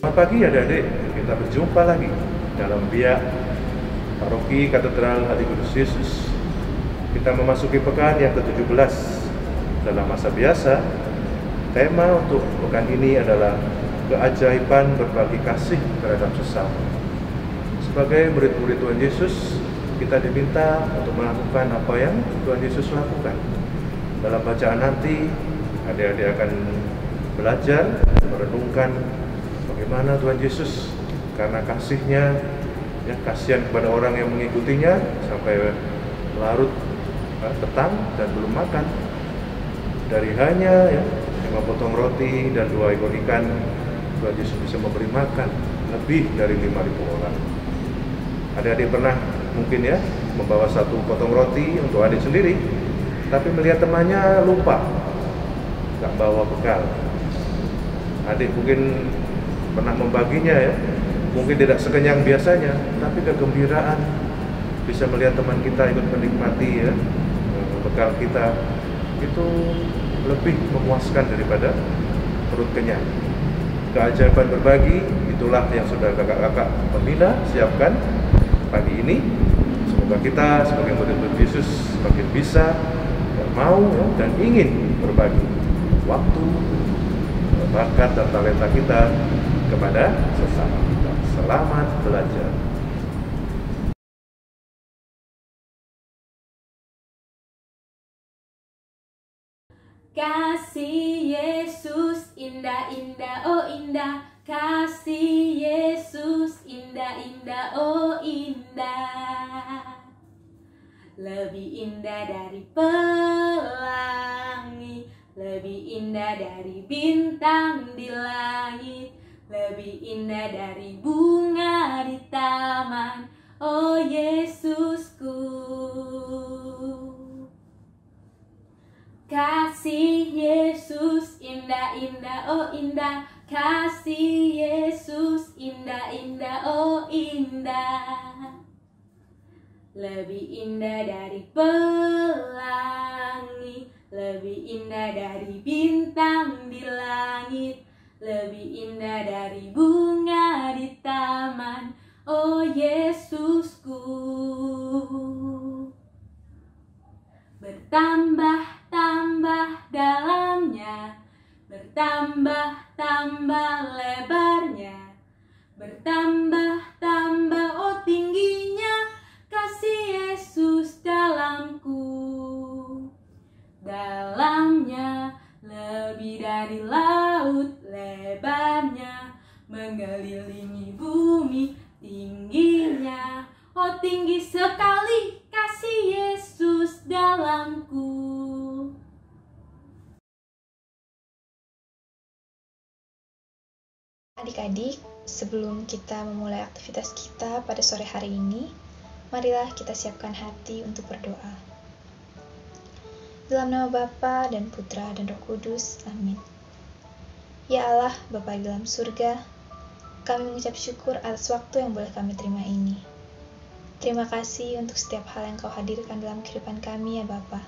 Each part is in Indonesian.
Selamat pagi adik-adik, kita berjumpa lagi dalam biak Paroki Katedral Hati Kudus Yesus. Kita memasuki pekan yang ke-17 dalam masa biasa. Tema untuk pekan ini adalah keajaiban berbagi kasih terhadap sesama. Sebagai murid-murid Tuhan Yesus, kita diminta untuk melakukan apa yang Tuhan Yesus lakukan. Dalam bacaan nanti, adik-adik akan belajar merenungkan bagaimana Tuhan Yesus karena kasihnya, kasihan kepada orang yang mengikutinya sampai larut petang dan belum makan. Dari hanya 5 potong roti dan 2 ekor ikan, Tuhan Yesus bisa memberi makan lebih dari 5.000 orang. Adik-adik pernah mungkin membawa 1 potong roti untuk adik sendiri, tapi melihat temannya lupa, nggak bawa bekal. Adik mungkin pernah membaginya mungkin tidak sekenyang biasanya, tapi kegembiraan bisa melihat teman kita ikut menikmati bekal kita itu lebih memuaskan daripada perut kenyang. Keajaiban berbagi itulah yang sudah kakak-kakak pembina siapkan pagi ini. Semoga kita sebagai murid-murid Yesus semakin bisa dan mau dan ingin berbagi waktu, bakat dan talenta kita kepada sesama kita. Selamat belajar. Kasih Yesus indah-indah, oh indah. Kasih Yesus indah-indah, oh indah. Lebih indah dari pelangi, lebih indah dari bintang di langit, lebih indah dari bunga di taman, oh Yesusku. Kasih Yesus indah-indah, oh indah. Kasih Yesus indah-indah, oh indah. Lebih indah dari pelangi, lebih indah dari bintang di langit, lebih indah dari bunga di taman, oh Yesusku. Bertambah-tambah dalamnya, bertambah-tambah lebarnya, bertambah-tambah oh tingginya kasih Yesus dalamku. Dalamnya lebih dari laut, lebarnya mengelilingi bumi, tingginya oh tinggi sekali kasih Yesus dalamku. Adik-adik, sebelum kita memulai aktivitas kita pada sore hari ini, marilah kita siapkan hati untuk berdoa. Dalam nama Bapa dan Putra dan Roh Kudus, amin. Ya Allah, Bapa di dalam surga, kami mengucap syukur atas waktu yang boleh kami terima ini. Terima kasih untuk setiap hal yang Kau hadirkan dalam kehidupan kami ya Bapa.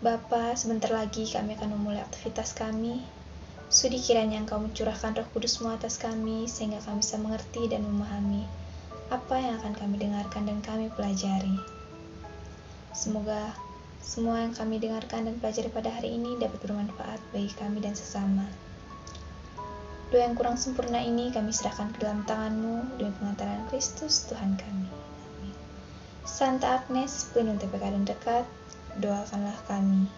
Bapa, sebentar lagi kami akan memulai aktivitas kami. Sudi kiranya Engkau mencurahkan Roh Kudus-Mu atas kami, sehingga kami bisa mengerti dan memahami apa yang akan kami dengarkan dan kami pelajari. Semoga semua yang kami dengarkan dan pelajari pada hari ini dapat bermanfaat bagi kami dan sesama. Doa yang kurang sempurna ini kami serahkan ke dalam tangan-Mu demi pengantaran Kristus Tuhan kami. Amin. Santa Agnes, pelindung TPK dan dekat, doakanlah kami.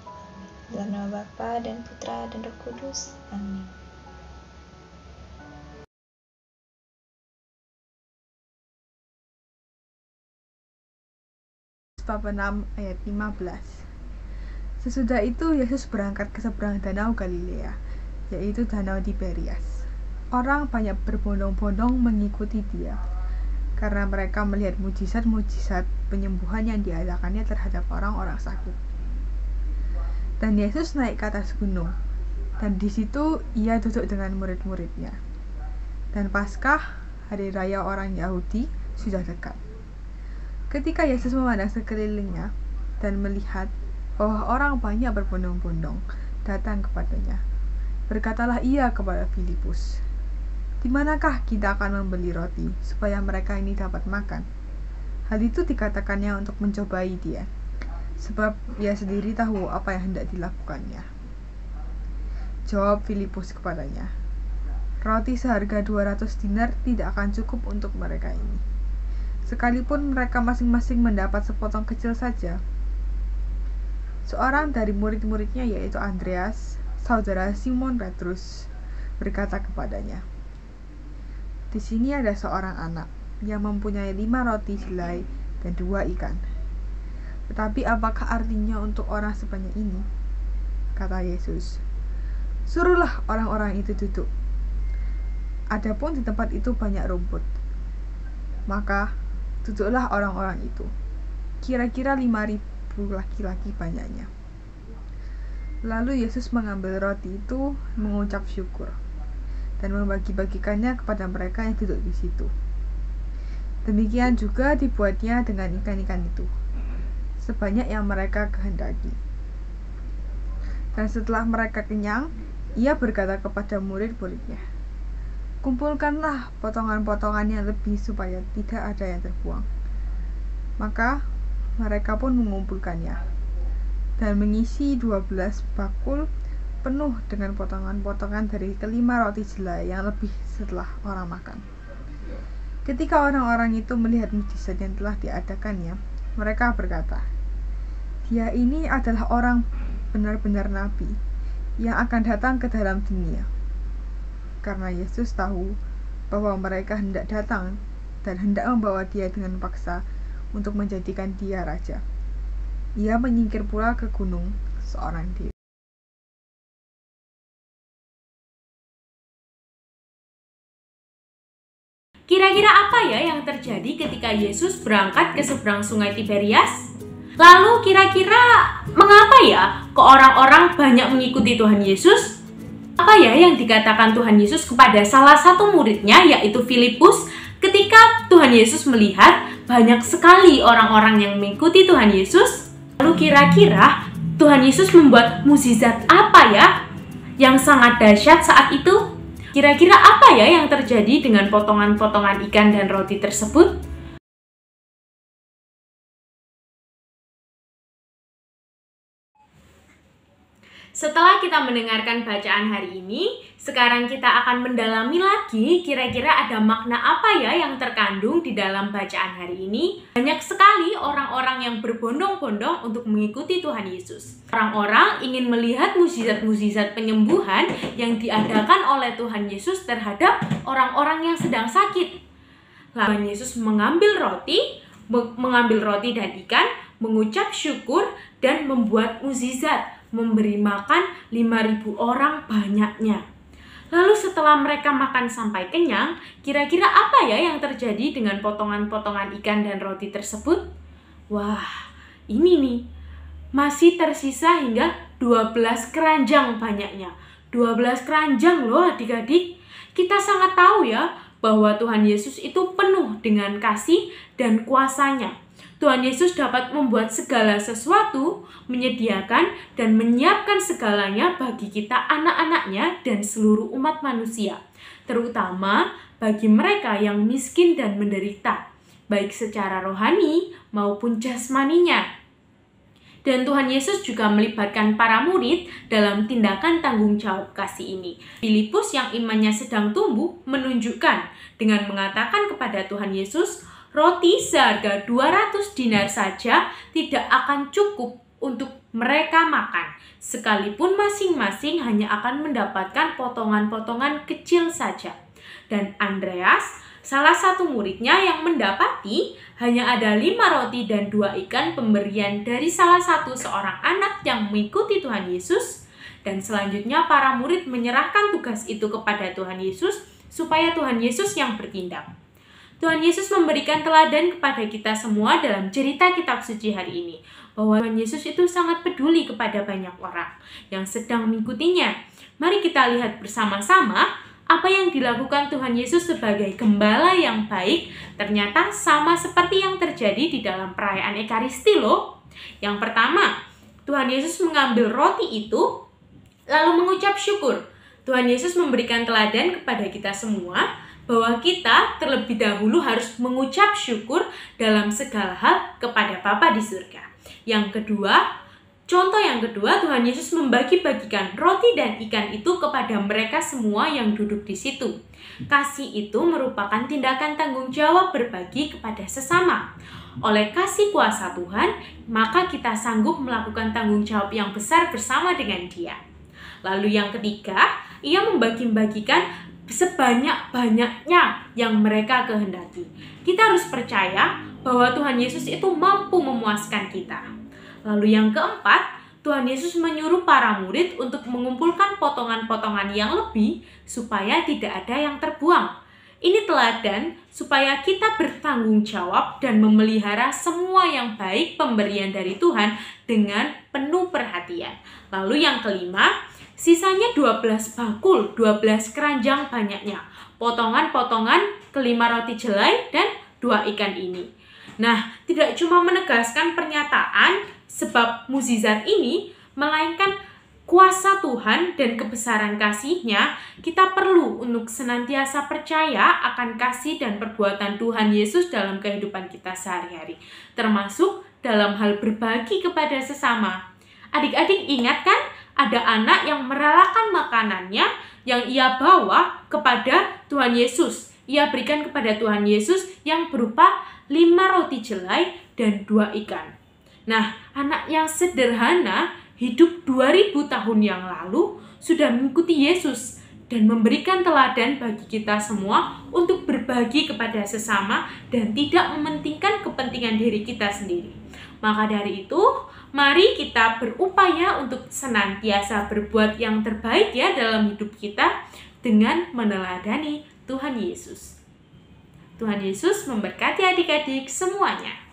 Dalam nama Bapa dan Putra dan Roh Kudus. Amin. Bab 6 ayat 15. Sesudah itu Yesus berangkat ke seberang danau Galilea, yaitu danau Tiberias. Orang banyak berbondong-bondong mengikuti Dia, karena mereka melihat mujizat-mujizat penyembuhan yang diadakannya terhadap orang-orang sakit. Dan Yesus naik ke atas gunung, dan di situ Ia duduk dengan murid-muridnya. Dan Paskah, hari raya orang Yahudi, sudah dekat. Ketika Yesus memandang sekelilingnya dan melihat bahwa orang banyak berbondong-bondong datang kepadanya, Berkatalah ia kepada Filipus, "Di manakah kita akan membeli roti supaya mereka ini dapat makan?" Hal itu dikatakannya untuk mencobai dia, sebab ia sendiri tahu apa yang hendak dilakukannya. Jawab Filipus kepadanya, "Roti seharga 200 dinar tidak akan cukup untuk mereka ini, sekalipun mereka masing-masing mendapat sepotong kecil saja." Seorang dari murid-muridnya, yaitu Andreas, saudara Simon Petrus, berkata kepadanya, "Di sini ada seorang anak yang mempunyai 5 roti jelai dan 2 ikan. Tetapi apakah artinya untuk orang sebanyak ini?" Kata Yesus, "Suruhlah orang-orang itu duduk." Adapun di tempat itu banyak rumput. Maka duduklah orang-orang itu, kira-kira 5.000 laki-laki banyaknya. Lalu Yesus mengambil roti itu, mengucap syukur, dan membagi-bagikannya kepada mereka yang duduk di situ. Demikian juga dibuatnya dengan ikan-ikan itu, sebanyak yang mereka kehendaki. Dan setelah mereka kenyang, ia berkata kepada murid-muridnya, "Kumpulkanlah potongan-potongan yang lebih supaya tidak ada yang terbuang." Maka mereka pun mengumpulkannya dan mengisi 12 bakul penuh dengan potongan-potongan dari kelima roti jelai yang lebih setelah orang makan. Ketika orang-orang itu melihat mujizat yang telah diadakannya, mereka berkata, "Dia ini adalah orang benar-benar nabi yang akan datang ke dalam dunia." Karena Yesus tahu bahwa mereka hendak datang dan hendak membawa dia dengan paksa untuk menjadikan dia raja. Ia menyingkir pula ke gunung seorang diri. Kira-kira apa ya yang terjadi ketika Yesus berangkat ke seberang sungai Tiberias? Lalu kira-kira mengapa ya kok orang-orang banyak mengikuti Tuhan Yesus? Apa ya yang dikatakan Tuhan Yesus kepada salah satu muridnya, yaitu Filipus, ketika Tuhan Yesus melihat banyak sekali orang-orang yang mengikuti Tuhan Yesus? Lalu kira-kira Tuhan Yesus membuat mukjizat apa ya yang sangat dahsyat saat itu? Kira-kira apa ya yang terjadi dengan potongan-potongan ikan dan roti tersebut? Setelah kita mendengarkan bacaan hari ini, sekarang kita akan mendalami lagi kira-kira ada makna apa ya yang terkandung di dalam bacaan hari ini. Banyak sekali orang-orang yang berbondong-bondong untuk mengikuti Tuhan Yesus. Orang-orang ingin melihat mukjizat-mukjizat penyembuhan yang diadakan oleh Tuhan Yesus terhadap orang-orang yang sedang sakit. Lalu Tuhan Yesus mengambil roti dan ikan, mengucap syukur dan membuat mukjizat, memberi makan 5.000 orang banyaknya. Lalu setelah mereka makan sampai kenyang, kira-kira apa ya yang terjadi dengan potongan-potongan ikan dan roti tersebut? Wah, ini nih, masih tersisa hingga 12 keranjang banyaknya. 12 keranjang loh adik-adik. Kita sangat tahu ya bahwa Tuhan Yesus itu penuh dengan kasih dan kuasanya. Tuhan Yesus dapat membuat segala sesuatu, menyediakan dan menyiapkan segalanya bagi kita anak-anaknya dan seluruh umat manusia, terutama bagi mereka yang miskin dan menderita, baik secara rohani maupun jasmaninya. Dan Tuhan Yesus juga melibatkan para murid dalam tindakan tanggung jawab kasih ini. Filipus yang imannya sedang tumbuh menunjukkan dengan mengatakan kepada Tuhan Yesus, "Roti seharga 200 dinar saja tidak akan cukup untuk mereka makan, sekalipun masing-masing hanya akan mendapatkan potongan-potongan kecil saja." Dan Andreas, salah satu muridnya yang mendapati hanya ada 5 roti dan 2 ikan pemberian dari salah satu seorang anak yang mengikuti Tuhan Yesus. Dan selanjutnya para murid menyerahkan tugas itu kepada Tuhan Yesus supaya Tuhan Yesus yang bertindak. Tuhan Yesus memberikan teladan kepada kita semua dalam cerita kitab suci hari ini, bahwa Tuhan Yesus itu sangat peduli kepada banyak orang yang sedang mengikutinya. Mari kita lihat bersama-sama apa yang dilakukan Tuhan Yesus sebagai gembala yang baik ternyata sama seperti yang terjadi di dalam perayaan Ekaristi loh. Yang pertama, Tuhan Yesus mengambil roti itu lalu mengucap syukur. Tuhan Yesus memberikan teladan kepada kita semua bahwa kita terlebih dahulu harus mengucap syukur dalam segala hal kepada Bapa di surga. Yang kedua, contoh yang kedua, Tuhan Yesus membagi-bagikan roti dan ikan itu kepada mereka semua yang duduk di situ. Kasih itu merupakan tindakan tanggung jawab berbagi kepada sesama. Oleh kasih kuasa Tuhan, maka kita sanggup melakukan tanggung jawab yang besar bersama dengan Dia. Lalu yang ketiga, Ia membagi-bagikan sebanyak-banyaknya yang mereka kehendaki. Kita harus percaya bahwa Tuhan Yesus itu mampu memuaskan kita. Lalu yang keempat, Tuhan Yesus menyuruh para murid untuk mengumpulkan potongan-potongan yang lebih supaya tidak ada yang terbuang. Ini teladan supaya kita bertanggung jawab dan memelihara semua yang baik pemberian dari Tuhan dengan penuh perhatian. Lalu yang kelima, sisanya 12 bakul, 12 keranjang banyaknya, potongan-potongan kelima roti jelai dan 2 ikan ini. Nah, tidak cuma menegaskan pernyataan sebab mukjizat ini, melainkan kuasa Tuhan dan kebesaran kasih-Nya, kita perlu untuk senantiasa percaya akan kasih dan perbuatan Tuhan Yesus dalam kehidupan kita sehari-hari, termasuk dalam hal berbagi kepada sesama. Adik-adik ingat kan, ada anak yang merelakan makanannya yang ia bawa kepada Tuhan Yesus. Ia berikan kepada Tuhan Yesus yang berupa 5 roti jelai dan 2 ikan. Nah, anak yang sederhana, hidup 2000 tahun yang lalu, sudah mengikuti Yesus dan memberikan teladan bagi kita semua untuk berbagi kepada sesama dan tidak mementingkan kepentingan diri kita sendiri. Maka dari itu, mari kita berupaya untuk senantiasa berbuat yang terbaik ya dalam hidup kita dengan meneladani Tuhan Yesus. Tuhan Yesus memberkati adik-adik semuanya.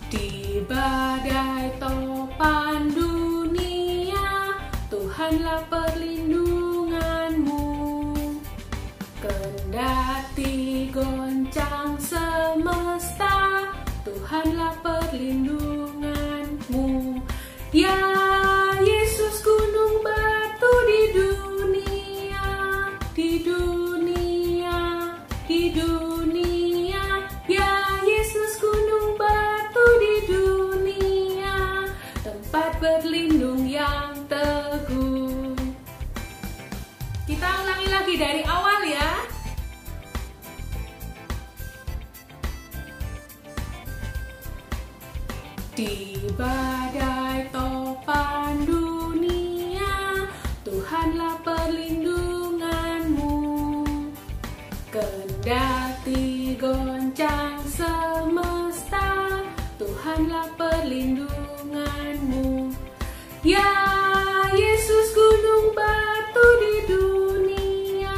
Di badai topan dunia, Tuhanlah perlindunganmu. Kendati goncang semesta, Tuhanlah perlindunganmu. Ya Yesus, gunung batu di dunia, di dunia, di dunia. Ya Yesus, gunung batu di dunia, tempat berlindung yang teguh. Kita ulangi lagi dari awal ya. Di badai topan dunia, Tuhanlah perlindunganmu. Kendati goncang semesta, Tuhanlah perlindunganmu. Ya Yesus, gunung batu di dunia,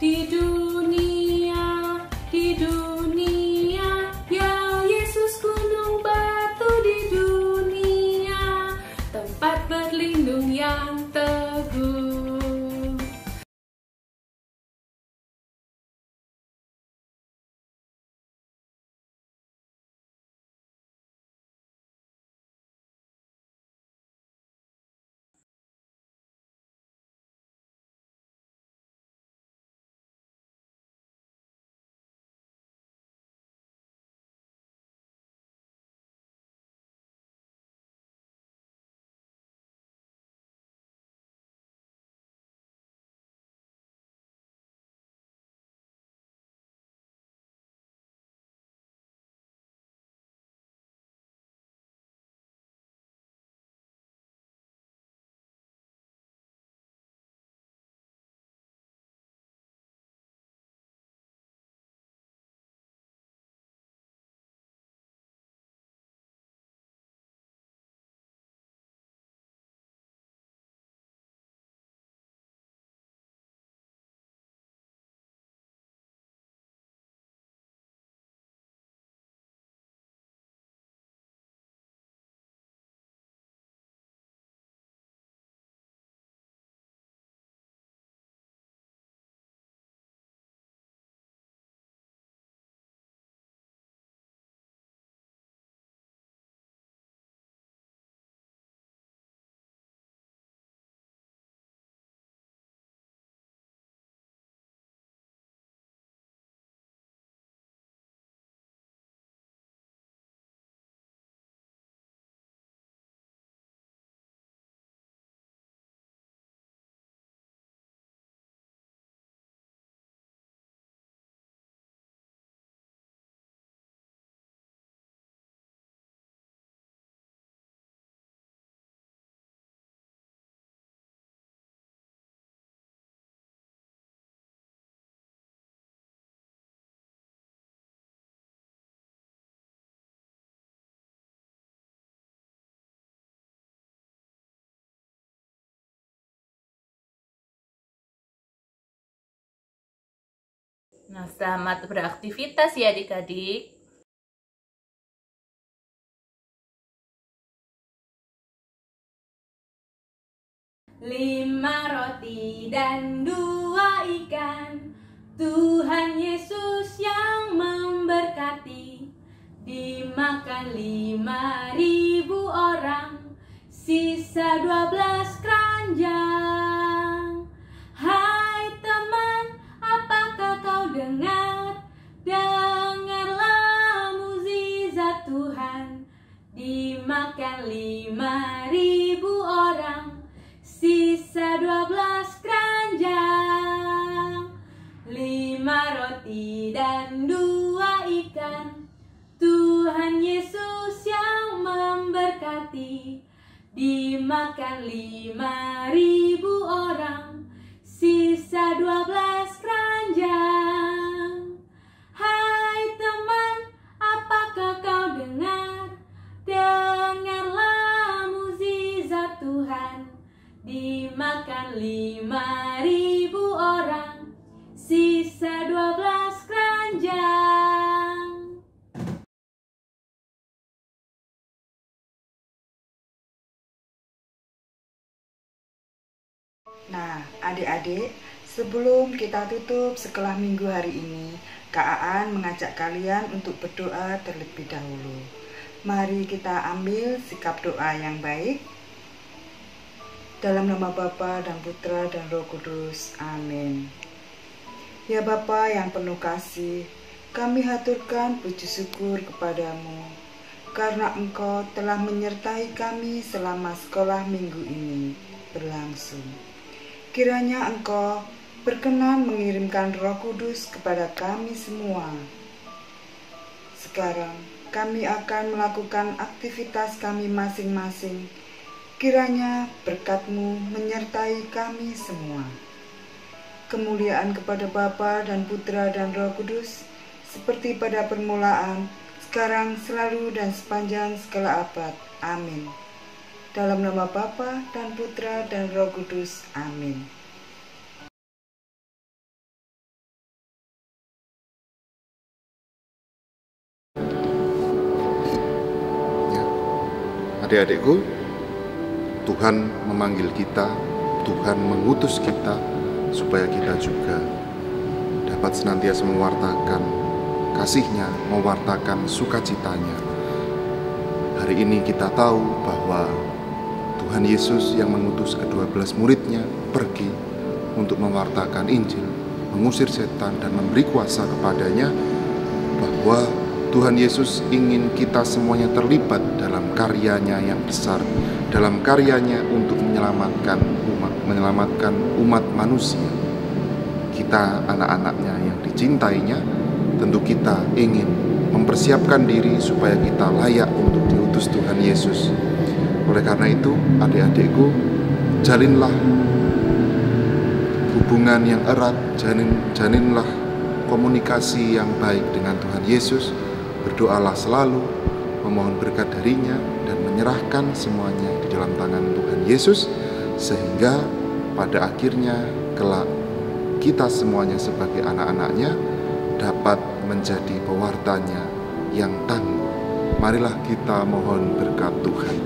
di dunia, di dunia. Ya Yesus, gunung batu di dunia, tempat berlindung yang teguh. Nah, selamat beraktivitas ya adik-adik. 5 roti dan 2 ikan, Tuhan Yesus yang memberkati. Dimakan 5.000 orang, sisa 12 keranjang. Hai teman, apakah kau dengar? Dengarlah mukjizat Tuhan. Dimakan 5.000 orang, sisa 12 keranjang. 5 roti dan 2 ikan, Tuhan Yesus yang memberkati. Dimakan 5.000 orang, sisa 12 keranjang. Hai teman, apakah kau dengar? Dengarlah mukjizat Tuhan. Dimakan 5.000 orang, sisa 12 keranjang. Nah, adik-adik, sebelum kita tutup sekolah minggu hari ini, Kak Aan mengajak kalian untuk berdoa terlebih dahulu. Mari kita ambil sikap doa yang baik. Dalam nama Bapa dan Putra dan Roh Kudus. Amin. Ya Bapa yang penuh kasih, kami haturkan puji syukur kepadamu, karena Engkau telah menyertai kami selama sekolah minggu ini berlangsung. Kiranya Engkau berkenan mengirimkan Roh Kudus kepada kami semua. Sekarang kami akan melakukan aktivitas kami masing-masing. Kiranya berkat-Mu menyertai kami semua. Kemuliaan kepada Bapa dan Putra dan Roh Kudus, seperti pada permulaan, sekarang, selalu, dan sepanjang segala abad. Amin. Dalam nama Bapa dan Putra dan Roh Kudus. Amin. Ya, adik-adikku, Tuhan memanggil kita, Tuhan mengutus kita supaya kita juga dapat senantiasa mewartakan kasih-Nya, mewartakan sukacitanya. Hari ini kita tahu bahwa Tuhan Yesus yang mengutus ke-12 murid-Nya pergi untuk mewartakan Injil, mengusir setan dan memberi kuasa kepadanya, bahwa Tuhan Yesus ingin kita semuanya terlibat dalam karyanya yang besar, dalam karyanya untuk menyelamatkan umat manusia. Kita anak-anaknya yang dicintainya, tentu kita ingin mempersiapkan diri supaya kita layak untuk diutus Tuhan Yesus. Oleh karena itu, adik-adikku, jalinlah hubungan yang erat, jalinlah komunikasi yang baik dengan Tuhan Yesus. Berdoalah selalu, memohon berkat darinya, dan menyerahkan semuanya di dalam tangan Tuhan Yesus, sehingga pada akhirnya kelak kita semuanya sebagai anak-anaknya dapat menjadi pewartanya yang tangguh. Marilah kita mohon berkat Tuhan.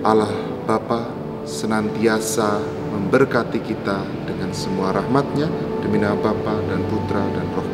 Allah Bapa senantiasa memberkati kita dengan semua rahmat-Nya, demi nama Bapa dan Putra dan Roh